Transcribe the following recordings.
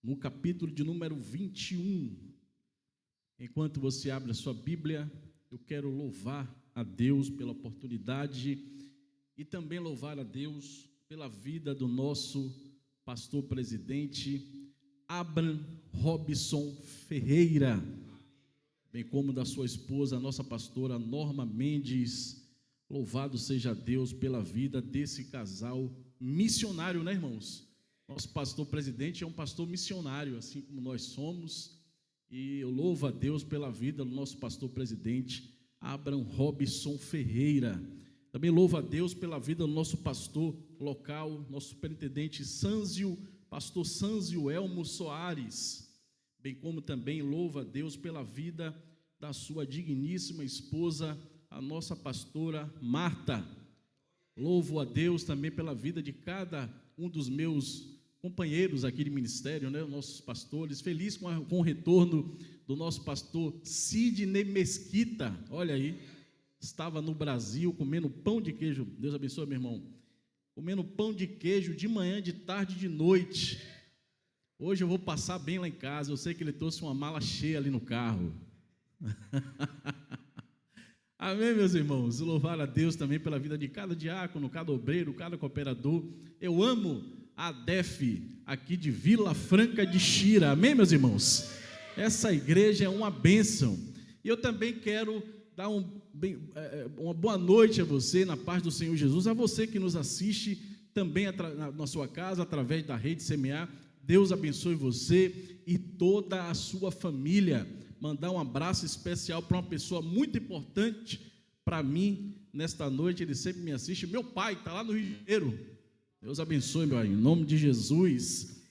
no capítulo de número 21. Enquanto você abre a sua Bíblia, eu quero louvar a Deus pela oportunidade e também louvar a Deus pela vida do nosso pastor presidente, Abraham Robson Ferreira, bem como da sua esposa, a nossa pastora Norma Mendes. Louvado seja Deus pela vida desse casal missionário, né, irmãos? Nosso pastor presidente é um pastor missionário, assim como nós somos, e eu louvo a Deus pela vida do nosso pastor presidente, Abraham Robson Ferreira. Também louvo a Deus pela vida do nosso pastor local, nosso superintendente pastor Sânzio Elmo Soares, bem como também louvo a Deus pela vida da sua digníssima esposa, a nossa pastora Marta. Louvo a Deus também pela vida de cada um dos meus companheiros aqui de ministério, né, nossos pastores. Feliz com o retorno do nosso pastor Sidney Mesquita. Olha aí, estava no Brasil comendo pão de queijo. Deus abençoe, meu irmão. Comendo pão de queijo de manhã, de tarde e de noite. Hoje eu vou passar bem lá em casa. Eu sei que ele trouxe uma mala cheia ali no carro. Amém, meus irmãos? Louvar a Deus também pela vida de cada diácono, cada obreiro, cada cooperador. Eu amo a DEF aqui de Vila Franca de Xira. Amém, meus irmãos? Essa igreja é uma bênção. E eu também quero dar uma boa noite a você, na paz do Senhor Jesus, a você que nos assiste também na sua casa, através da rede Semear. Deus abençoe você e toda a sua família. Mandar um abraço especial para uma pessoa muito importante para mim nesta noite. Ele sempre me assiste. Meu pai está lá no Rio de Janeiro. Deus abençoe, meu pai, em nome de Jesus.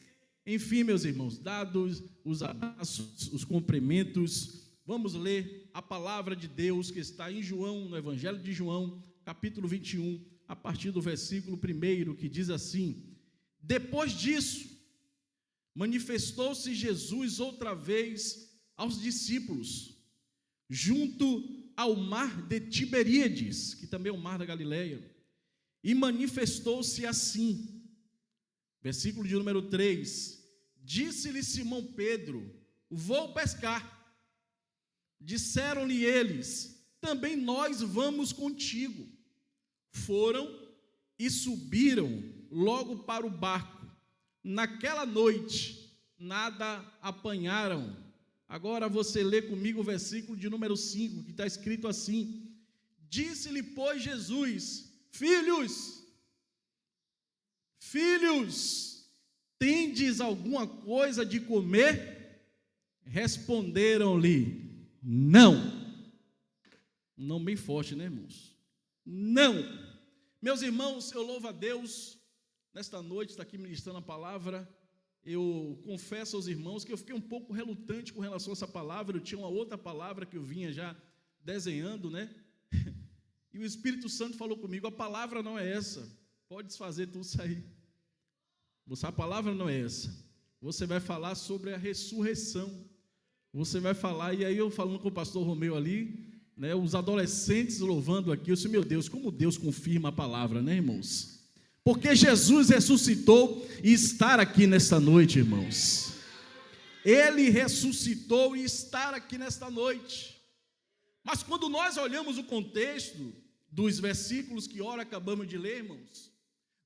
Enfim, meus irmãos, dados os abraços, os cumprimentos, vamos ler a palavra de Deus que está em João, no Evangelho de João, capítulo 21, a partir do versículo 1, que diz assim: depois disso, manifestou-se Jesus outra vez aos discípulos, junto ao mar de Tiberíades, que também é o mar da Galileia, e manifestou-se assim, versículo de número 3, disse-lhe Simão Pedro: vou pescar. Disseram-lhe eles: também nós vamos contigo. Foram e subiram logo para o barco. Naquela noite nada apanharam. Agora você lê comigo o versículo de número 5, que está escrito assim: disse-lhe, pois, Jesus: Filhos, tendes alguma coisa de comer? Responderam-lhe: não. Não bem forte, né, irmãos? Não. Meus irmãos, eu louvo a Deus, nesta noite, está aqui ministrando a palavra. Eu confesso aos irmãos que eu fiquei um pouco relutante com relação a essa palavra. Eu tinha uma outra palavra que eu vinha já desenhando, né? E o Espírito Santo falou comigo: a palavra não é essa, pode desfazer tudo isso aí. A palavra não é essa. Você vai falar sobre a ressurreição. Você vai falar, e aí eu falando com o pastor Romeu ali, né, os adolescentes louvando aqui, eu disse: meu Deus, como Deus confirma a palavra, né, irmãos? Porque Jesus ressuscitou e está aqui nesta noite, irmãos. Ele ressuscitou e está aqui nesta noite. Mas quando nós olhamos o contexto dos versículos que ora acabamos de ler, irmãos,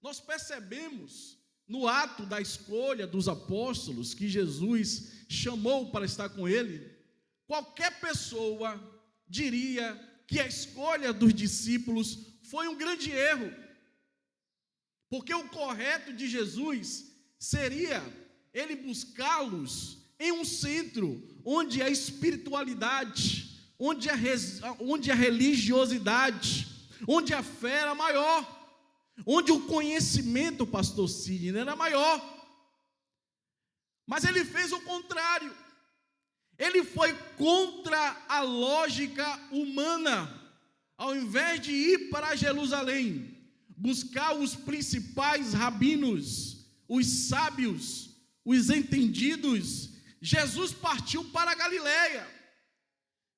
nós percebemos no ato da escolha dos apóstolos que Jesus chamou para estar com ele, qualquer pessoa diria que a escolha dos discípulos foi um grande erro. Porque o correto de Jesus seria ele buscá-los em um centro onde a espiritualidade, onde a religiosidade, onde a fé era maior, onde o conhecimento, pastor Sidney, era maior. Mas ele fez o contrário. Ele foi contra a lógica humana. Ao invés de ir para Jerusalém, buscar os principais rabinos, os sábios, os entendidos, Jesus partiu para a Galileia.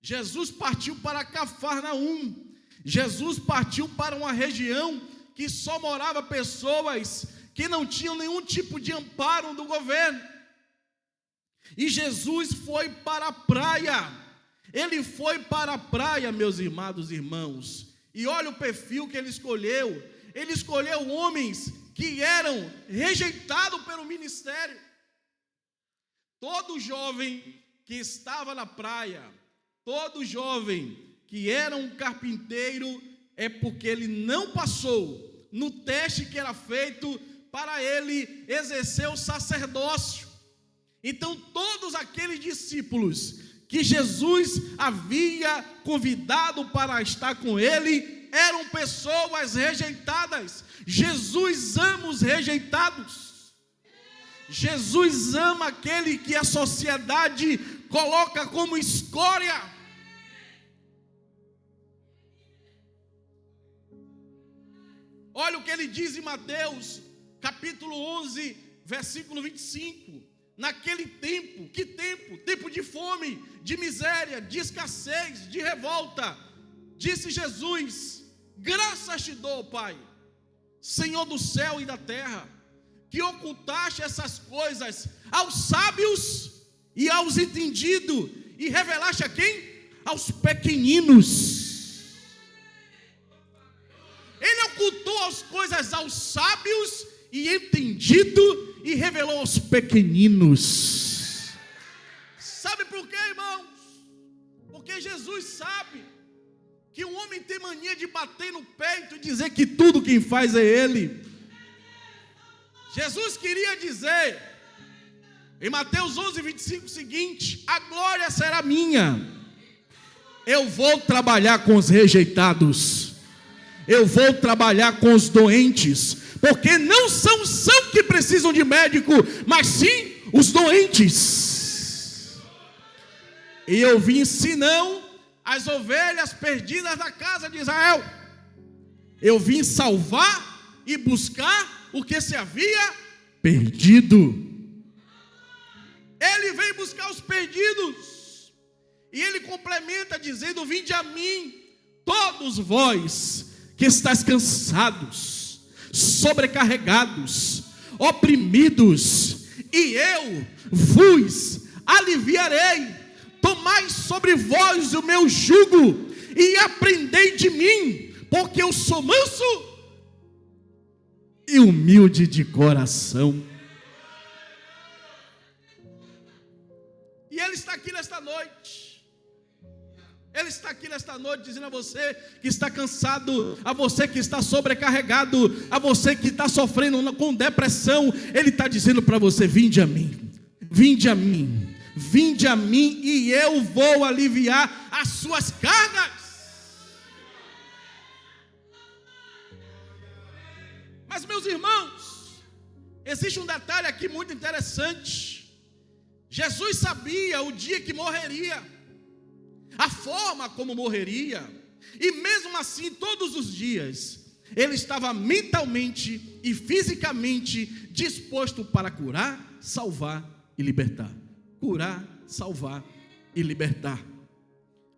Jesus partiu para Cafarnaum. Jesus partiu para uma região que só morava pessoas que não tinham nenhum tipo de amparo do governo. E Jesus foi para a praia. Ele foi para a praia, meus amados irmãos. E olha o perfil que ele escolheu. Ele escolheu homens que eram rejeitados pelo ministério. Todo jovem que estava na praia, todo jovem que era um carpinteiro, é porque ele não passou no teste que era feito para ele exercer o sacerdócio. Então todos aqueles discípulos que Jesus havia convidado para estar com ele eram pessoas rejeitadas. Jesus ama os rejeitados. Jesus ama aquele que a sociedade coloca como escória. Olha o que ele diz em Mateus, capítulo 11, versículo 25. Naquele tempo, que tempo? Tempo de fome, de miséria, de escassez, de revolta. Disse Jesus: graças te dou, Pai, Senhor do céu e da terra, que ocultaste essas coisas aos sábios e aos entendidos, e revelaste a quem? Aos pequeninos. Ele ocultou as coisas aos sábios e entendido e revelou aos pequeninos. Sabe por quê, irmãos? Porque Jesus sabe que um homem tem mania de bater no peito e dizer que tudo quem faz é ele. Jesus queria dizer em Mateus 11, 25 o seguinte: a glória será minha. Eu vou trabalhar com os rejeitados. Eu vou trabalhar com os doentes, porque não são os sãos que precisam de médico, mas sim os doentes. E eu vim senão as ovelhas perdidas da casa de Israel. Eu vim salvar e buscar o que se havia perdido. Ele vem buscar os perdidos. E ele complementa dizendo: vinde a mim, todos vós que estáis cansados, sobrecarregados, oprimidos, e eu vos aliviarei. Tomai sobre vós o meu jugo e aprendei de mim, porque eu sou manso e humilde de coração. E ele está aqui nesta noite. Ele está aqui nesta noite dizendo a você que está cansado, a você que está sobrecarregado, a você que está sofrendo com depressão. Ele está dizendo para você: vinde a mim, vinde a mim, vinde a mim, e eu vou aliviar as suas cargas. Mas, meus irmãos, existe um detalhe aqui muito interessante. Jesus sabia o dia que morreria, a forma como morreria, e mesmo assim, todos os dias, ele estava mentalmente e fisicamente disposto para curar, salvar e libertar. Curar, salvar e libertar.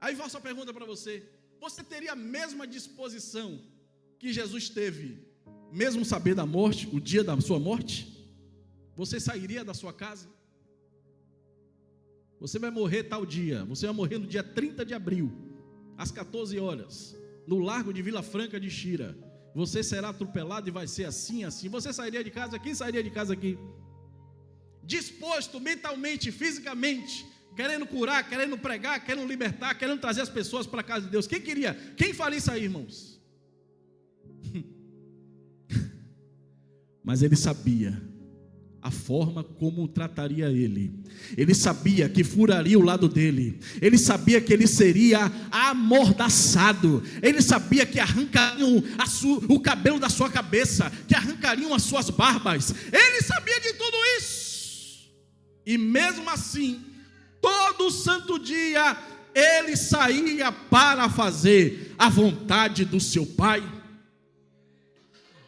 Aí faço a pergunta para você: você teria a mesma disposição que Jesus teve, mesmo saber da morte, o dia da sua morte? Você sairia da sua casa? Você vai morrer tal dia, você vai morrer no dia 30 de abril, às 14 horas, no largo de Vila Franca de Xira. Você será atropelado e vai ser assim, assim. Você sairia de casa? Quem sairia de casa aqui? Disposto mentalmente, fisicamente, querendo curar, querendo pregar, querendo libertar, querendo trazer as pessoas para a casa de Deus. Quem queria? Quem faria isso aí, irmãos? Mas ele sabia a forma como trataria ele. Ele sabia que furaria o lado dele. Ele sabia que ele seria amordaçado. Ele sabia que arrancariam o cabelo da sua cabeça, que arrancariam as suas barbas. Ele sabia de tudo isso. E mesmo assim, todo santo dia, ele saía para fazer a vontade do seu Pai.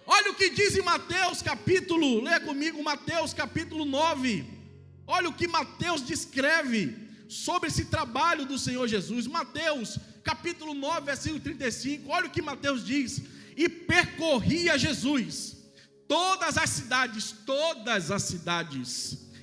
Olha o que diz em Mateus capítulo, leia comigo, Mateus capítulo 9. Olha o que Mateus descreve sobre esse trabalho do Senhor Jesus. Mateus capítulo 9, versículo 35. Olha o que Mateus diz: e percorria Jesus todas as cidades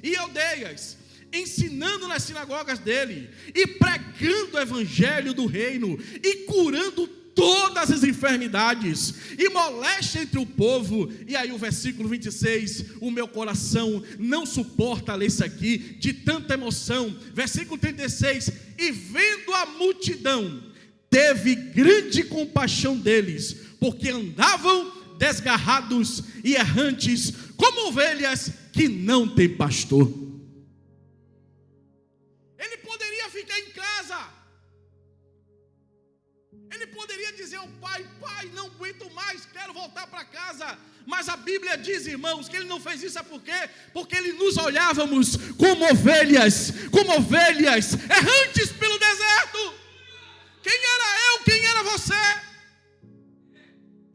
e aldeias, ensinando nas sinagogas dele, e pregando o evangelho do reino, e curando todas as enfermidades, e moléstia entre o povo. E aí o versículo 26, o meu coração não suporta ler isso aqui, de tanta emoção. Versículo 36, e vendo a multidão, teve grande compaixão deles, porque andavam desgarrados e errantes, como ovelhas que não têm pastor. Ele poderia ficar em casa, ele poderia dizer ao pai: pai, não aguento mais, quero voltar para casa. Mas a Bíblia diz, irmãos, que ele não fez isso. Sabe por quê? Porque ele nos olhávamos como ovelhas errantes pelo deserto. Quem era eu? Quem era você?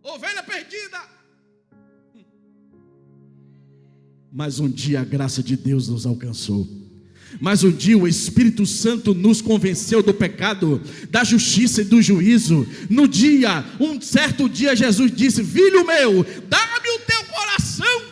Ovelha perdida. Mas um dia a graça de Deus nos alcançou. Mas um dia o Espírito Santo nos convenceu do pecado, da justiça e do juízo. Um certo dia Jesus disse: filho meu, dá-me o teu coração.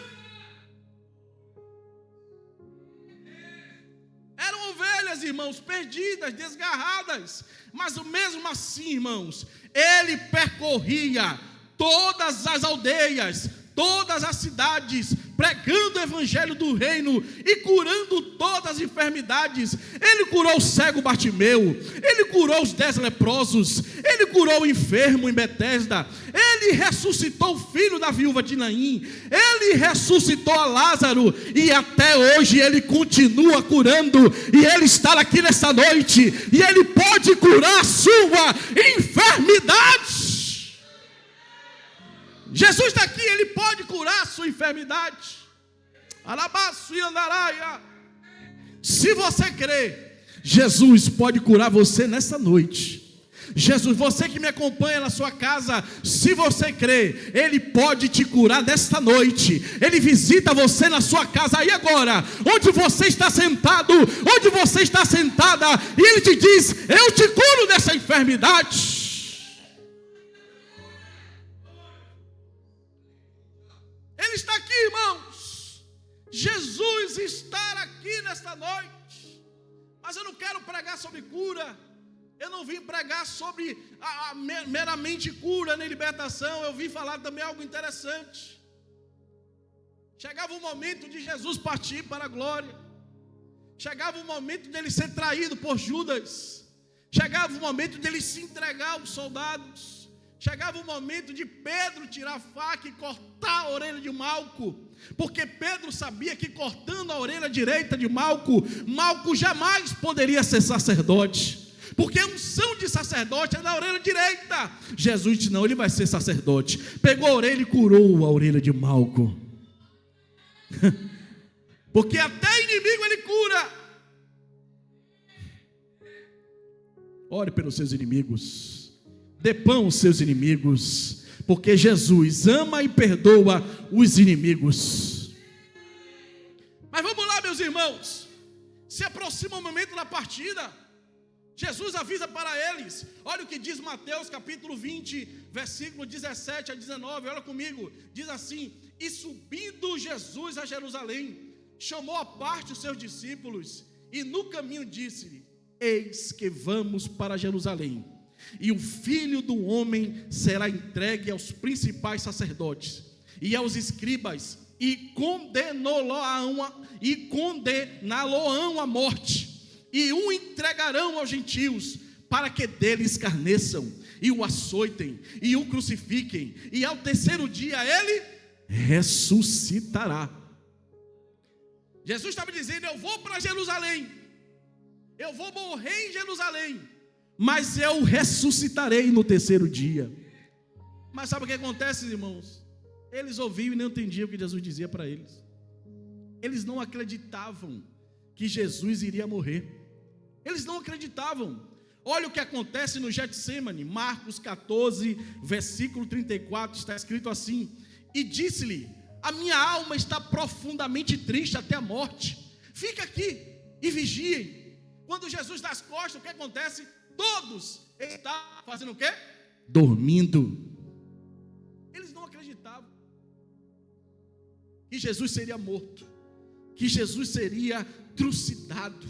Eram ovelhas, irmãos, perdidas, desgarradas. Mas mesmo assim, irmãos, ele percorria todas as aldeias, todas as cidades, pregando o evangelho do reino e curando todas as enfermidades. Ele curou o cego Bartimeu, ele curou os 10 leprosos, ele curou o enfermo em Betesda, ele ressuscitou o filho da viúva de Naim, ele ressuscitou a Lázaro, e até hoje ele continua curando. E ele está aqui nessa noite, e ele pode curar a sua enfermidade. Jesus está aqui, ele pode curar a sua enfermidade. Alabaço e andaraia. Se você crê, Jesus pode curar você nessa noite. Jesus, você que me acompanha na sua casa, se você crê, ele pode te curar nesta noite. Ele visita você na sua casa aí agora, onde você está sentado, onde você está sentada, e ele te diz: eu te curo dessa enfermidade. Ele está aqui, irmãos. Jesus está aqui nesta noite. Mas eu não quero pregar sobre cura. Eu não vim pregar sobre meramente cura nem libertação. Eu vim falar também algo interessante. Chegava o momento de Jesus partir para a glória. Chegava o momento dele ser traído por Judas. Chegava o momento dele se entregar aos soldados. Chegava o momento de Pedro tirar a faca e cortar a orelha de Malco, porque Pedro sabia que cortando a orelha direita de Malco jamais poderia ser sacerdote, porque a unção de sacerdote é na orelha direita. Jesus disse: não, ele vai ser sacerdote. Pegou a orelha e curou a orelha de Malco, porque até inimigo ele cura. Ore pelos seus inimigos. Dê pão aos seus inimigos, porque Jesus ama e perdoa os inimigos. Mas vamos lá, meus irmãos. Se aproxima o momento da partida. Jesus avisa para eles. Olha o que diz Mateus capítulo 20, versículo 17 a 19. Olha comigo. Diz assim: e subindo Jesus a Jerusalém, chamou à parte os seus discípulos, e no caminho disse-lhe: eis que vamos para Jerusalém, e o Filho do Homem será entregue aos principais sacerdotes e aos escribas, e condená-lo-ão à morte, e o entregarão aos gentios, para que dele escarneçam, e o açoitem, e o crucifiquem, e ao terceiro dia ele ressuscitará. Jesus estava dizendo: eu vou para Jerusalém, eu vou morrer em Jerusalém, mas eu ressuscitarei no terceiro dia. Mas sabe o que acontece, irmãos? Eles ouviam e não entendiam o que Jesus dizia para eles. Eles não acreditavam que Jesus iria morrer. Eles não acreditavam. Olha o que acontece no Getsêmani, Marcos 14, versículo 34, está escrito assim: e disse-lhe: a minha alma está profundamente triste até a morte. Fica aqui e vigiem. Quando Jesus dá as costas, o que acontece? Todos estão fazendo o quê? Dormindo. Eles não acreditavam que Jesus seria morto, que Jesus seria trucidado.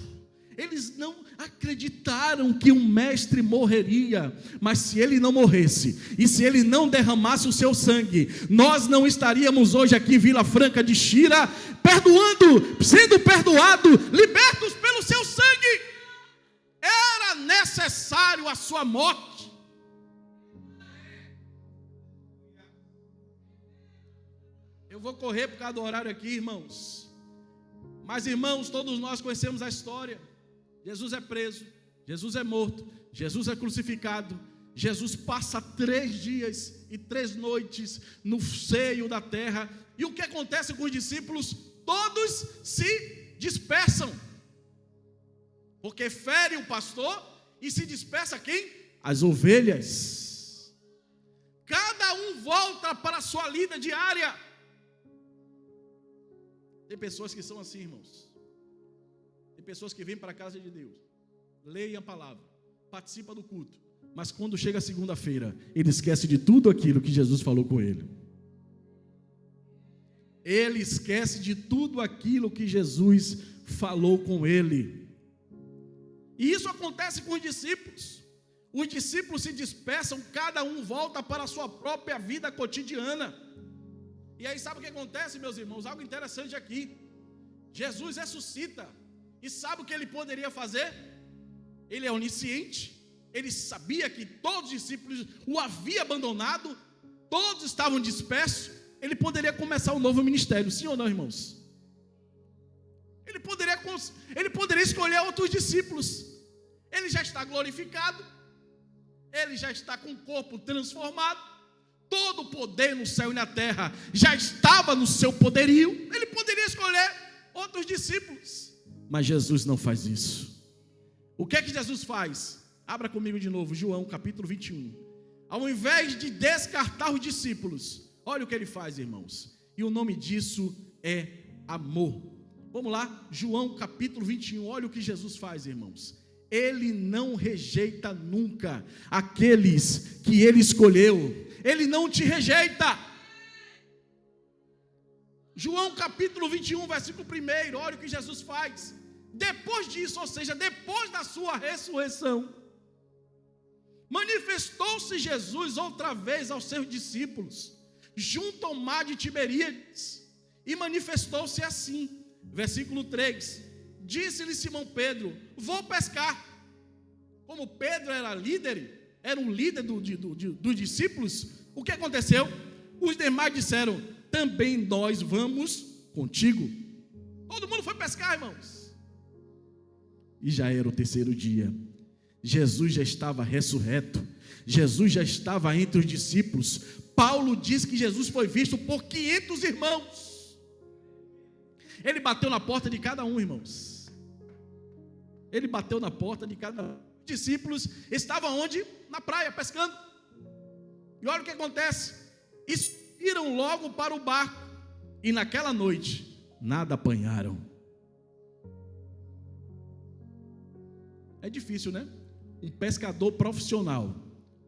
Eles não acreditaram que um mestre morreria, mas se ele não morresse, e se ele não derramasse o seu sangue, nós não estaríamos hoje aqui em Vila Franca de Xira, perdoando, sendo perdoados, libertos pelo seu sangue. Era necessário a sua morte. Eu vou correr por causa do horário aqui, irmãos. Mas, irmãos, todos nós conhecemos a história. Jesus é preso, Jesus é morto, Jesus é crucificado, Jesus passa 3 dias e 3 noites no seio da terra. E o que acontece com os discípulos? Todos se dispersam, porque fere o pastor e se dispersa quem? As ovelhas. Cada um volta para a sua lida diária. Tem pessoas que são assim, irmãos. Tem pessoas que vêm para a casa de Deus, leem a palavra, participam do culto, mas quando chega a segunda-feira, ele esquece de tudo aquilo que Jesus falou com ele. Ele esquece de tudo aquilo que Jesus falou com ele. E isso acontece com os discípulos. Os discípulos se dispersam, cada um volta para a sua própria vida cotidiana. E aí sabe o que acontece, meus irmãos? Algo interessante aqui. Jesus ressuscita. E sabe o que ele poderia fazer? Ele é onisciente. Ele sabia que todos os discípulos o haviam abandonado. Todos estavam dispersos. Ele poderia começar um novo ministério. Sim ou não, irmãos? Ele poderia escolher outros discípulos. Ele já está glorificado. Ele já está com o corpo transformado. Todo o poder no céu e na terra já estava no seu poderio. Ele poderia escolher outros discípulos. Mas Jesus não faz isso. O que é que Jesus faz? Abra comigo de novo, João capítulo 21. Ao invés de descartar os discípulos, olha o que ele faz, irmãos. E o nome disso é amor. Vamos lá, João capítulo 21, olha o que Jesus faz, irmãos. Ele não rejeita nunca aqueles que ele escolheu. Ele não te rejeita. João capítulo 21, versículo 1, olha o que Jesus faz. Depois disso, ou seja, depois da sua ressurreição, manifestou-se Jesus outra vez aos seus discípulos, junto ao mar de Tiberíades, e manifestou-se assim, versículo 3, disse-lhe Simão Pedro, vou pescar. Como Pedro era um líder dos discípulos, o que aconteceu? Os demais disseram, também nós vamos contigo. Todo mundo foi pescar, irmãos. E já era o 3º dia. Jesus já estava ressurreto. Jesus já estava entre os discípulos. Paulo diz que Jesus foi visto por 500 irmãos. Ele bateu na porta de cada um, irmãos. Ele bateu na porta de cada um. Os discípulos estavam onde? Na praia, pescando. E olha o que acontece. Iram logo para o barco. E naquela noite, nada apanharam. É difícil, né? Um pescador profissional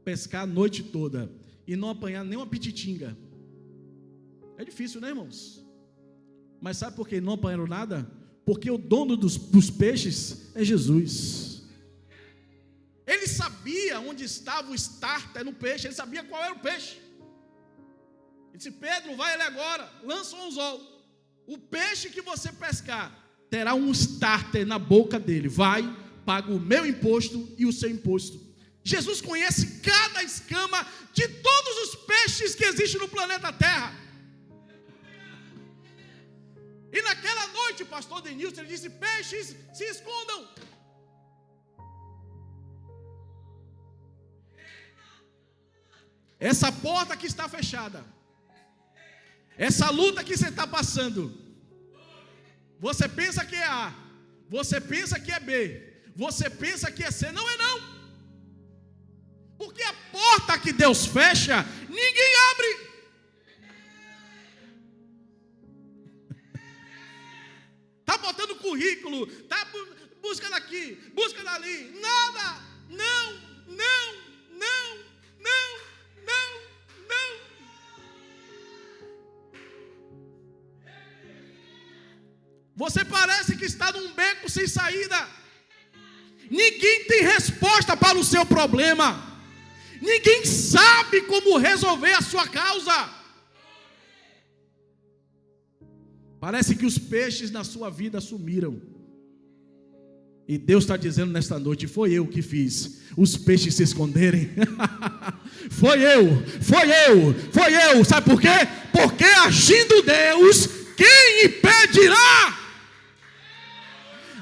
pescar a noite toda e não apanhar nem uma pititinga. É difícil, né, irmãos? Mas sabe por que não apanharam nada? Porque o dono dos peixes é Jesus. Ele sabia onde estava o starter no peixe. Ele sabia qual era o peixe. Ele disse, Pedro, vai ali agora, lança um anzol. O peixe que você pescar terá um starter na boca dele. Vai, paga o meu imposto e o seu imposto. Jesus conhece cada escama de todos os peixes que existem no planeta Terra. E naquela noite, o pastor Denilson, ele disse, peixes se escondam. Essa porta que está fechada, essa luta que você está passando, você pensa que é A, você pensa que é B, você pensa que é C, não é não. Porque a porta que Deus fecha, ninguém abre. Está botando currículo, está buscando aqui, busca dali, nada, não, não, não, não, não, não. Você parece que está num beco sem saída. Ninguém tem resposta para o seu problema. Ninguém sabe como resolver a sua causa. Parece que os peixes na sua vida sumiram. E Deus está dizendo nesta noite: foi eu que fiz os peixes se esconderem. Foi eu. Sabe por quê? Porque agindo Deus, quem impedirá?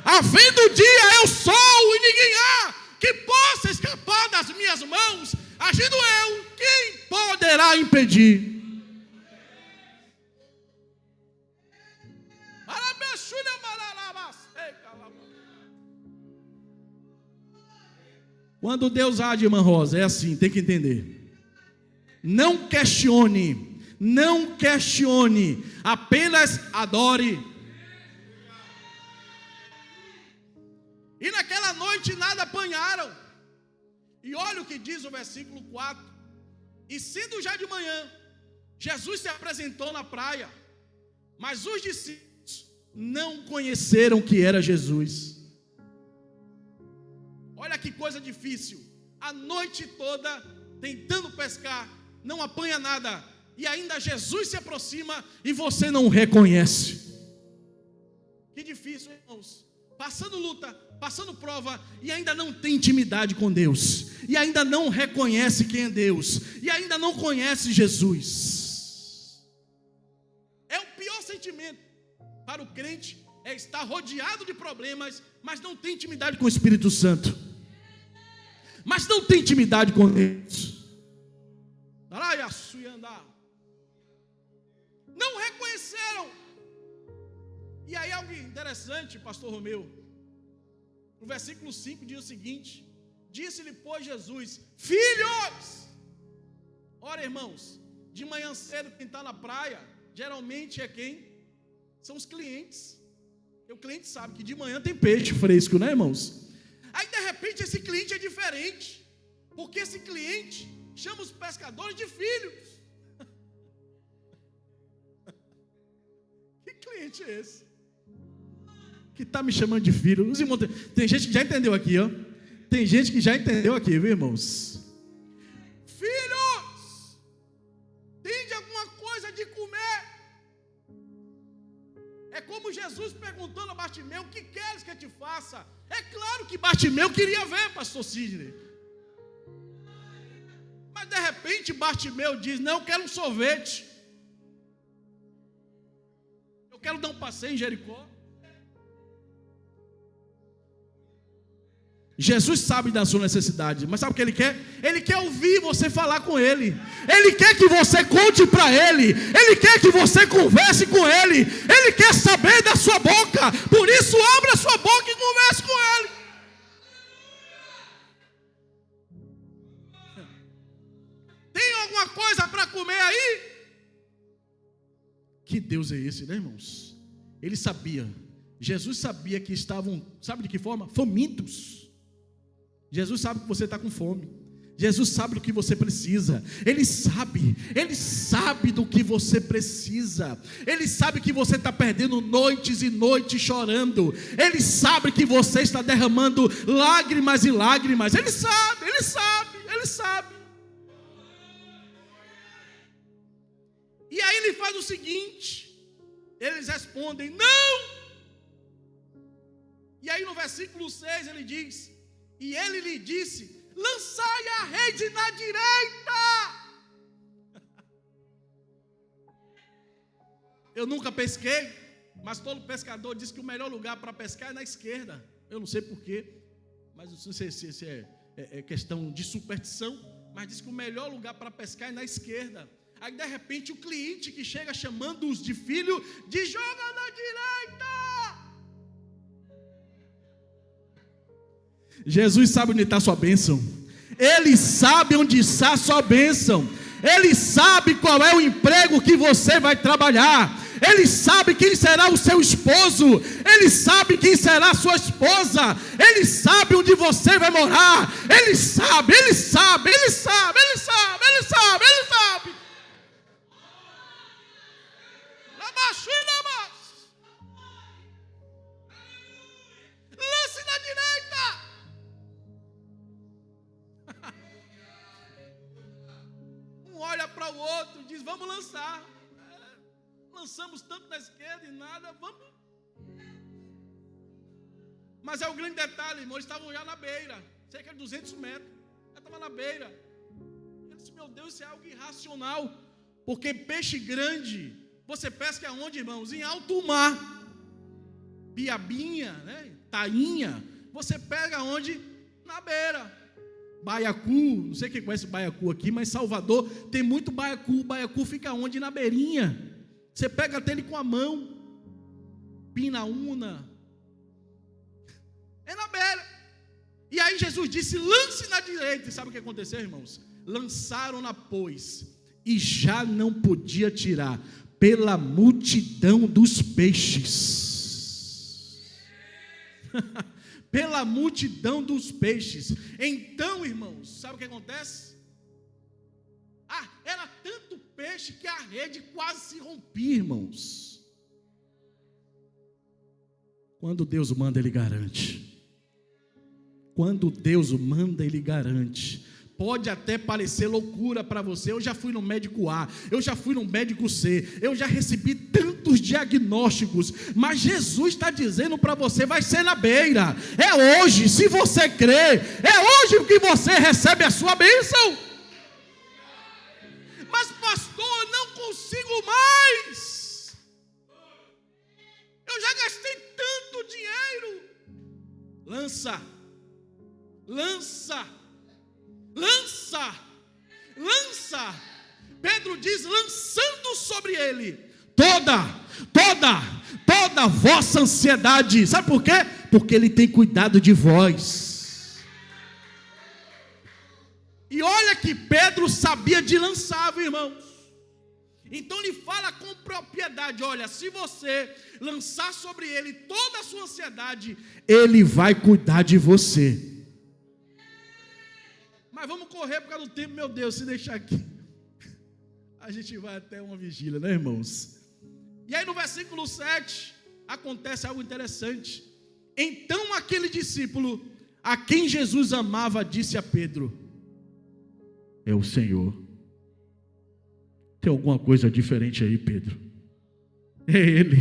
Havendo dia eu sou e ninguém há que possa escapar das minhas mãos. Agindo eu, quem poderá impedir? Quando Deus age, irmã Rosa, é assim, tem que entender. Não questione, apenas adore. E naquela noite nada apanharam. E olha o que diz o versículo 4. E sendo já de manhã, Jesus se apresentou na praia, mas os discípulos não conheceram que era Jesus. Olha que coisa difícil. A noite toda tentando pescar, não apanha nada. E ainda Jesus se aproxima e você não o reconhece. Que difícil, irmãos. Passando luta, passando prova, e ainda não tem intimidade com Deus, e ainda não reconhece quem é Deus, e ainda não conhece Jesus. É o pior sentimento para o crente, é estar rodeado de problemas, mas não tem intimidade com o Espírito Santo, mas não tem intimidade com Deus. Não reconheceram. E aí algo interessante, pastor Romeu. No versículo 5 diz o seguinte: disse-lhe, pois, Jesus: filhos! Ora, irmãos, de manhã cedo quem está na praia, geralmente é quem? São os clientes. E o cliente sabe que de manhã tem peixe fresco, né, irmãos? Aí de repente esse cliente é diferente, porque esse cliente chama os pescadores de filhos. Que cliente é esse? Que está me chamando de filho. Os irmãos, tem gente que já entendeu aqui, ó. Tem gente que já entendeu aqui, viu, irmãos? Filhos, tem de alguma coisa de comer? É como Jesus perguntando a Bartimeu: o que queres que eu te faça? É claro que Bartimeu queria ver, pastor Sidney. Mas de repente Bartimeu diz: não, eu quero um sorvete. Eu quero dar um passeio em Jericó. Jesus sabe da sua necessidade, mas sabe o que Ele quer? Ele quer ouvir você falar com Ele. Ele quer que você conte para Ele. Ele quer que você converse com Ele. Ele quer saber da sua boca. Por isso, abra a sua boca e converse com Ele. Tem alguma coisa para comer aí? Que Deus é esse, né, irmãos? Ele sabia. Jesus sabia que estavam, sabe de que forma? Famintos. Jesus sabe que você está com fome. Jesus sabe do que você precisa. Ele sabe do que você precisa. Ele sabe que você está perdendo noites e noites chorando. Ele sabe que você está derramando lágrimas e lágrimas. Ele sabe. E aí ele faz o seguinte: eles respondem: não. E aí no versículo 6 ele diz: e ele lhe disse: lançai a rede na direita. Eu nunca pesquei, mas todo pescador diz que o melhor lugar para pescar é na esquerda. Eu não sei porquê, mas não sei se é questão de superstição, mas diz que o melhor lugar para pescar é na esquerda. Aí de repente o cliente que chega chamando-os de filho diz: joga na direita. Jesus sabe onde está a sua bênção. Ele sabe onde está a sua bênção. Ele sabe qual é o emprego que você vai trabalhar. Ele sabe quem será o seu esposo. Ele sabe quem será a sua esposa. Ele sabe onde você vai morar. Ele sabe. para o outro, diz, vamos lançar. Lançamos tanto na esquerda e nada, vamos. Mas é o grande detalhe, irmão, eles estavam já na beira, cerca de 200 metros, já estava na beira. Eu disse, meu Deus, isso é algo irracional, porque peixe grande, você pesca aonde, irmãos? Em alto mar, piabinha, né? Tainha, você pega onde? Na beira. Baiacu, não sei quem conhece baiacu aqui, mas Salvador tem muito baiacu. O baiacu fica onde? Na beirinha. Você pega até ele com a mão. Pinaúna. É na beira. E aí Jesus disse, lance na direita. E sabe o que aconteceu, irmãos? Lançaram-na, pois, e já não podia tirar, pela multidão dos peixes. Pela multidão dos peixes. Então, irmãos, sabe o que acontece? Era tanto peixe que a rede quase se rompia, irmãos. Quando Deus manda, Ele garante. Quando Deus manda, Ele garante. Pode até parecer loucura para você. Eu já fui no médico A, eu já fui no médico C, eu já recebi tantos diagnósticos, mas Jesus está dizendo para você, vai ser na beira. É hoje, se você crê, é hoje que você recebe a sua bênção. Mas pastor, eu não consigo mais. Eu já gastei tanto dinheiro. Lança. Pedro diz, lançando sobre ele toda a vossa ansiedade. Sabe por quê? Porque ele tem cuidado de vós. E olha que Pedro sabia de lançar, irmãos. Então ele fala com propriedade, olha, se você lançar sobre ele toda a sua ansiedade, ele vai cuidar de você. Mas vamos correr por causa do tempo, meu Deus, se deixar aqui, a gente vai até uma vigília, né, irmãos? E aí no versículo 7, acontece algo interessante. Então aquele discípulo, a quem Jesus amava, disse a Pedro, é o Senhor. Tem alguma coisa diferente aí, Pedro? É Ele.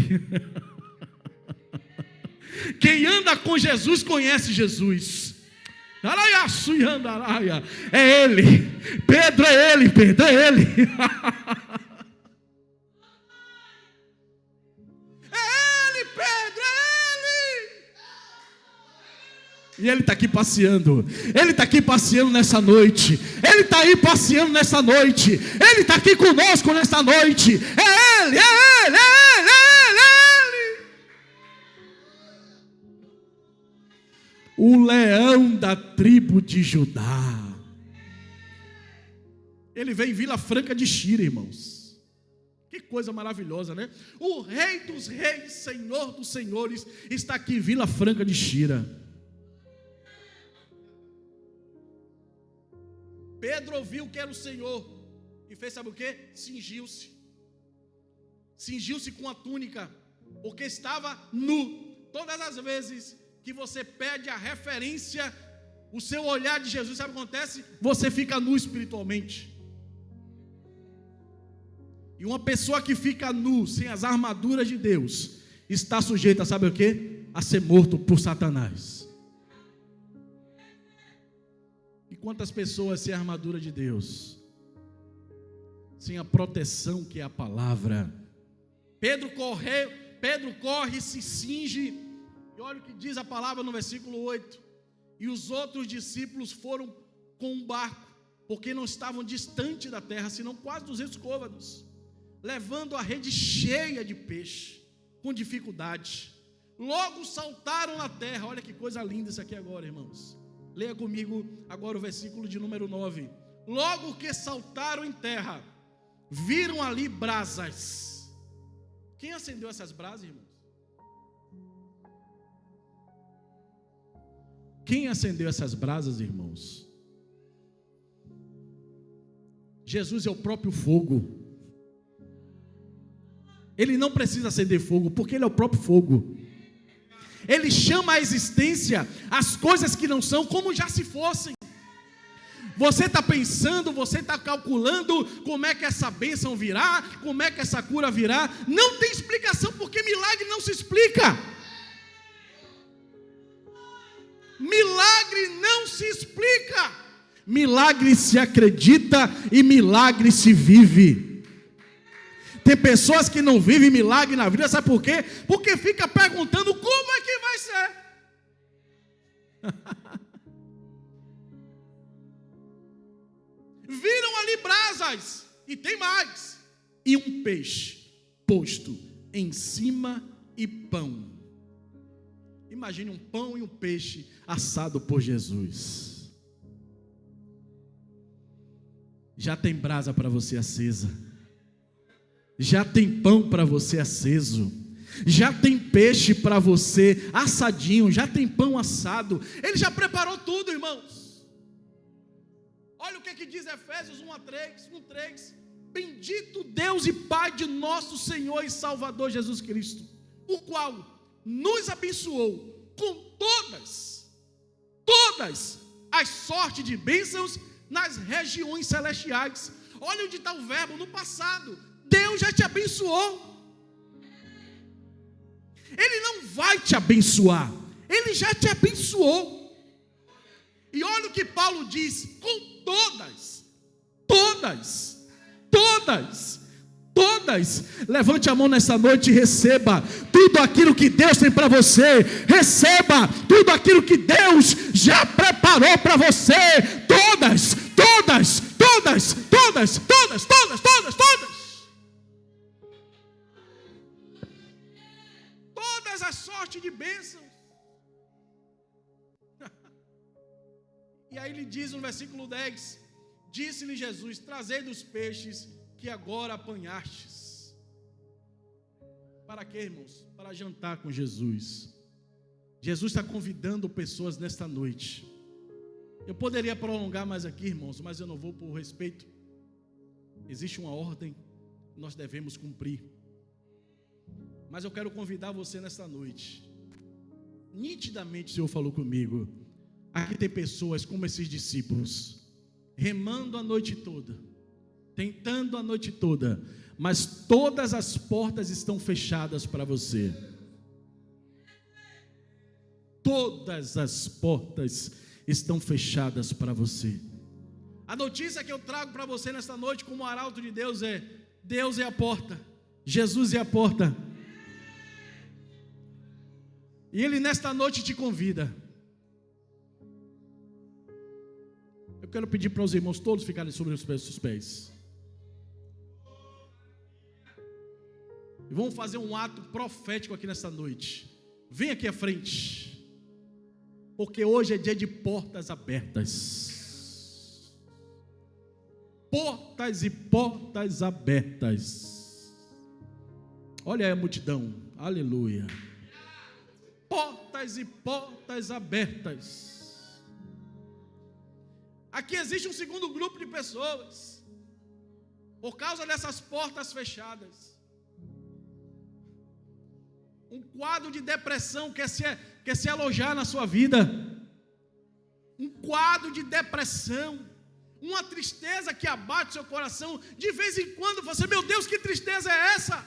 Quem anda com Jesus, conhece Jesus. É Ele. Pedro é Ele, Pedro é Ele. E Ele está aqui passeando. Ele está aqui passeando nessa noite. Ele está aí passeando nessa noite. Ele está aqui conosco nessa noite. É Ele, é Ele, é Ele, é Ele, é Ele. O leão da tribo de Judá. Ele veio em Vila Franca de Xira, irmãos. Que coisa maravilhosa, né? O Rei dos Reis, Senhor dos Senhores, está aqui em Vila Franca de Xira. Pedro ouviu que era o Senhor e fez, sabe o que? Cingiu-se com a túnica, porque estava nu. Todas as vezes que você pede a referência, o seu olhar de Jesus, sabe o que acontece? Você fica nu espiritualmente. E uma pessoa que fica nu, sem as armaduras de Deus, está sujeita, sabe o que? A ser morto por Satanás. E quantas pessoas sem a armadura de Deus, sem a proteção que é a palavra? Pedro corre, se cinge, e olha o que diz a palavra no versículo 8: e os outros discípulos foram com um barco, porque não estavam distante da terra, senão quase 200 côvados, levando a rede cheia de peixe, com dificuldade. Logo saltaram na terra. Olha que coisa linda isso aqui agora, irmãos. Leia comigo agora o versículo de número 9. Logo que saltaram em terra, viram ali brasas. Quem acendeu essas brasas, irmãos? Quem acendeu essas brasas, irmãos? Jesus é o próprio fogo. Ele não precisa acender fogo, porque Ele é o próprio fogo. Ele chama à existência as coisas que não são como já se fossem. Você está pensando, você está calculando como é que essa bênção virá, como é que essa cura virá. Não tem explicação, porque milagre não se explica. Milagre não se explica. Milagre se acredita e milagre se vive. Tem pessoas que não vivem milagre na vida, sabe por quê? Porque fica perguntando como é que vai ser. Viram ali brasas, e tem mais, e um peixe posto em cima e pão. Imagine um pão e um peixe assado por Jesus. Já tem brasa para você acesa, já tem pão para você aceso, já tem peixe para você assadinho, já tem pão assado. Ele já preparou tudo, irmãos. Olha o que diz Efésios 1:3. Bendito Deus e Pai de nosso Senhor e Salvador Jesus Cristo, o qual nos abençoou com todas as sortes de bênçãos nas regiões celestiais. Olha onde está o verbo no passado. Deus já te abençoou. Ele não vai te abençoar, Ele já te abençoou. E olha o que Paulo diz: com todas. Levante a mão nessa noite e receba tudo aquilo que Deus tem para você. Receba tudo aquilo que Deus já preparou para você. Todas. Todas as sortes de bênçãos. E aí ele diz no versículo 10: disse-lhe Jesus: trazei dos peixes que agora apanhastes. Para quê, irmãos? Para jantar com Jesus. Jesus está convidando pessoas nesta noite. Eu poderia prolongar mais aqui, irmãos, mas eu não vou, por respeito. Existe uma ordem, nós devemos cumprir. Mas eu quero convidar você nesta noite. Nitidamente o Senhor falou comigo. Aqui tem pessoas como esses discípulos, remando a noite toda, tentando a noite toda, mas todas as portas estão fechadas para você. Todas as portas estão fechadas para você. A notícia que eu trago para você nesta noite como arauto de Deus é: Deus é a porta, Jesus é a porta. E Ele nesta noite te convida. Eu quero pedir para os irmãos todos ficarem sobre os seus pés. E vamos fazer um ato profético aqui nesta noite. Vem aqui à frente. Porque hoje é dia de portas abertas. Portas e portas abertas. Olha aí a multidão. Aleluia. Portas e portas abertas. Aqui existe um segundo grupo de pessoas, por causa dessas portas fechadas. Um quadro de depressão quer se alojar na sua vida. Um quadro de depressão, uma tristeza que abate seu coração. De vez em quando você, meu Deus, que tristeza é essa?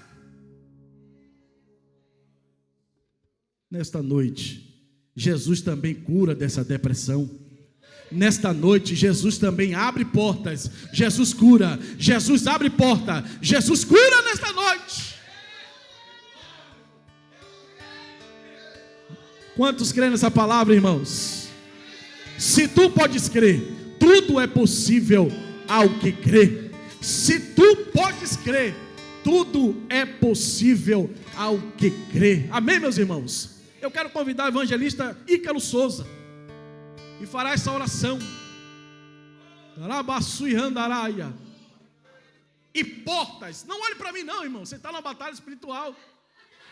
Nesta noite, Jesus também cura dessa depressão. Nesta noite, Jesus também abre portas. Jesus cura, Jesus abre porta, Jesus cura nesta noite. Quantos creem nessa palavra, irmãos? Se tu podes crer, tudo é possível ao que crê. Se tu podes crer, tudo é possível ao que crê. Amém, meus irmãos? Eu quero convidar o evangelista Ícaro Souza e fará essa oração. E portas, não olhe para mim não, irmão, você está numa batalha espiritual.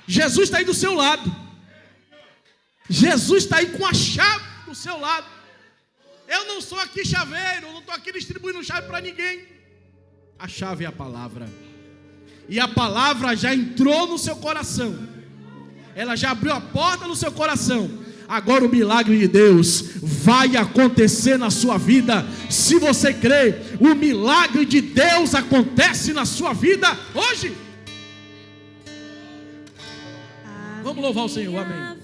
Jesus está aí do seu lado. Jesus está aí com a chave do seu lado. Eu não sou aqui chaveiro, eu não estou aqui distribuindo chave para ninguém. A chave é a palavra. E a palavra já entrou no seu coração. Ela já abriu a porta no seu coração. Agora o milagre de Deus vai acontecer na sua vida. Se você crê, o milagre de Deus acontece na sua vida hoje. Vamos louvar o Senhor, amém.